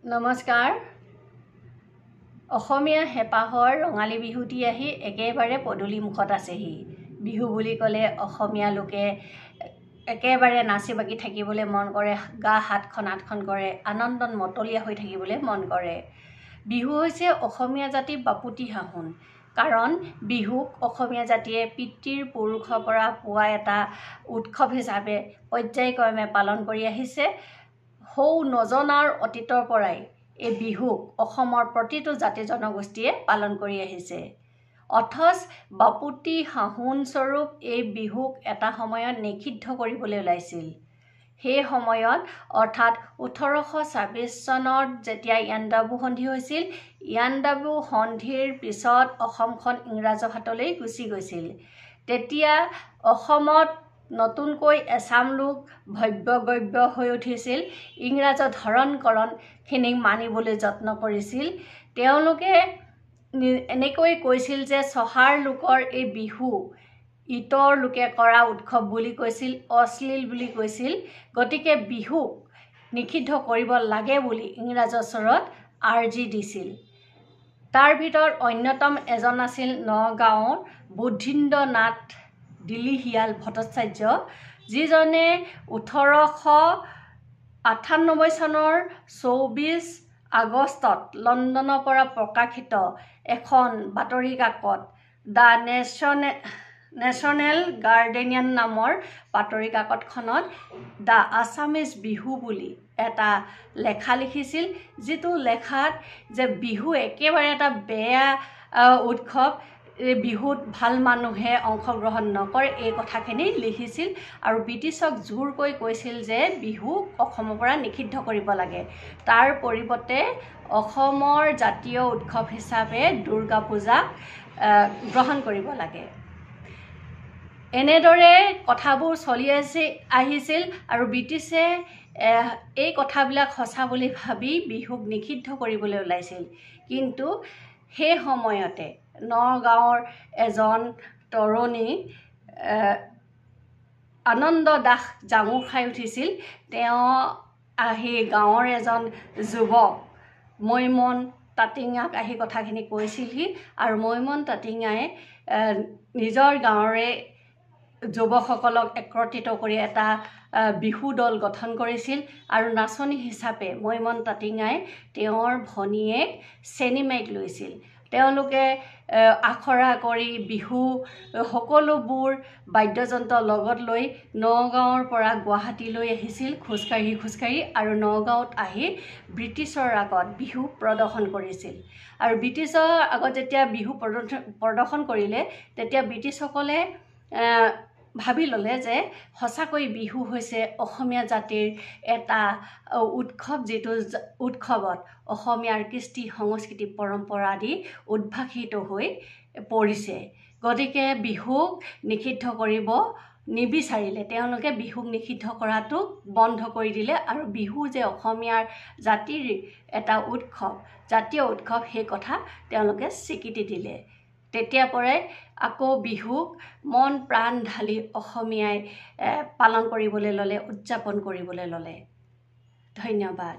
নমস্কাৰ। অসমীয়া হেপাহৰ ৰঙালী বিহুটি আহি একেবাৰে পদূলি মুখত আছেহি। বিহু বুলি ক'লে অসমীয়া লোকে একেবাৰে নাচি বাগি থাকিবলৈ মন কৰে, গা হাতখন আঠখন কৰে, আনন্দত মতলীয়া হৈ থাকিবলৈ মন কৰে। বিহু হৈছে অসমীয়া জাতিৰ বাপুতি সাহোন। কাৰণ বিহুক অসমীয়া জাতিয়ে পিতৃৰ পুৰুষৰ পৰা পোৱা এটা উৎসৱ হিচাপে পৰ্যায়ক্ৰমে পালন কৰি আহিছে। সৌ নজনাৰ অতীতৰ পৰাই এই বিহুক অসমৰ প্ৰতিটো জাতি জনগোষ্ঠীয়ে পালন কৰি আহিছে। অথচ বাপুতি সাহোন স্বৰূপ এই বিহুক এটা সময়ত নিষিদ্ধ কৰিবলৈ ওলাইছিল। সেই সময়ত অৰ্থাৎ 1826 চনত যেতিয়া ইয়াণ্ডাবু সন্ধি হৈছিল, ইয়াণ্ডাবু সন্ধিৰ পিছত অসমখন ইংৰাজৰ হাতলৈ গুচি গৈছিল। তেতিয়া অসমত নতুনকৈ এচাম লোক ভব্য হৈ উঠিছিল। ইংৰাজৰ ধৰণকৰণখিনিক মানিবলৈ যত্ন কৰিছিল। তেওঁলোকে এনেকৈ কৈছিল যে চহাৰ লোকৰ এই বিহু ইতৰ লোকে কৰা উৎসৱ বুলি কৈছিল, অশ্লীল বুলি কৈছিল। গতিকে বিহুক নিষিদ্ধ কৰিব লাগে বুলি ইংৰাজৰ ওচৰত আৰ্জি দিছিল। তাৰ ভিতৰত অন্যতম এজন আছিল নগাঁৱৰ বুদ্ধীন্দ্ৰ নাথ দিলিহিয়াল ভট্টাচাৰ্য, যিজনে 1898 চনৰ 24 আগষ্টত লণ্ডনৰ পৰা প্ৰকাশিত এখন বাতৰি কাকত দ্য নেশ্যনেল গাৰ্ডিয়ান নামৰ বাতৰি কাকতখনত দ্য আছামিজ বিহু বুলি এটা লেখা লিখিছিল, যিটো লেখাত যে বিহু একেবাৰে এটা বেয়া উৎসৱ, বিহুত ভাল মানুহে অংশগ্ৰহণ নকৰে, এই কথাখিনি লিখিছিল আৰু ব্ৰিটিছক জোৰকৈ কৈছিল যে বিহুক অসমৰ পৰা নিষিদ্ধ কৰিব লাগে। তাৰ পৰিৱৰ্তে অসমৰ জাতীয় উৎসৱ হিচাপে দুৰ্গা পূজাক গ্ৰহণ কৰিব লাগে। এনেদৰে কথাবোৰ চলি আহিছিল আৰু ব্ৰিটিছে এই কথাবিলাক সঁচা বুলি ভাবি বিহুক নিষিদ্ধ কৰিবলৈ ওলাইছিল। কিন্তু সেই সময়তে নগাঁৱৰ এজন তৰুণী আনন্দ দাস জামুৰ খাই উঠিছিল। তেওঁ আহি গাঁৱৰ এজন যুৱক মৈমন তাঁতিঙাক আহি কথাখিনি কৈছিলহি আৰু মৈমন তাঁতিঙাই নিজৰ গাঁৱৰে যুৱকসকলক একত্ৰিত কৰি এটা বিহু দল গঠন কৰিছিল আৰু নাচনী হিচাপে মৈমন তাঁতিঙাই তেওঁৰ ভনীয়েক চেনিমাইক লৈছিল। তেওঁলোকে আখৰা কৰি বিহু সকলোবোৰ বাদ্যযন্ত্ৰ লগত লৈ নগাঁৱৰ পৰা গুৱাহাটীলৈ আহিছিল খোজকাঢ়ি আৰু নগাঁৱত আহি ব্ৰিটিছৰ আগত বিহু প্ৰদৰ্শন কৰিছিল। আৰু ব্ৰিটিছৰ আগত যেতিয়া বিহু প্ৰদৰ্শন কৰিলে, তেতিয়া ব্ৰিটিছসকলে ভাবি ল'লে যে সঁচাকৈ বিহু হৈছে অসমীয়া জাতিৰ এটা উৎসৱ, যিটো উৎসৱত অসমীয়াৰ কৃষ্টি সংস্কৃতি পৰম্পৰা আদি উদ্ভাসিত হৈ পৰিছে। গতিকে বিহুক নিষিদ্ধ কৰিব নিবিচাৰিলে, তেওঁলোকে বিহুক নিষিদ্ধ কৰাটো বন্ধ কৰি দিলে আৰু বিহু যে অসমীয়াৰ জাতিৰ এটা উৎসৱ, জাতীয় উৎসৱ, সেই কথা তেওঁলোকে স্বীকৃতি দিলে। তেতিয়াৰ পৰাই আকৌ বিহুক মন প্ৰাণ ঢালি অসমীয়াই পালন কৰিবলৈ ল'লে, উদযাপন কৰিবলৈ ল'লে। ধন্যবাদ।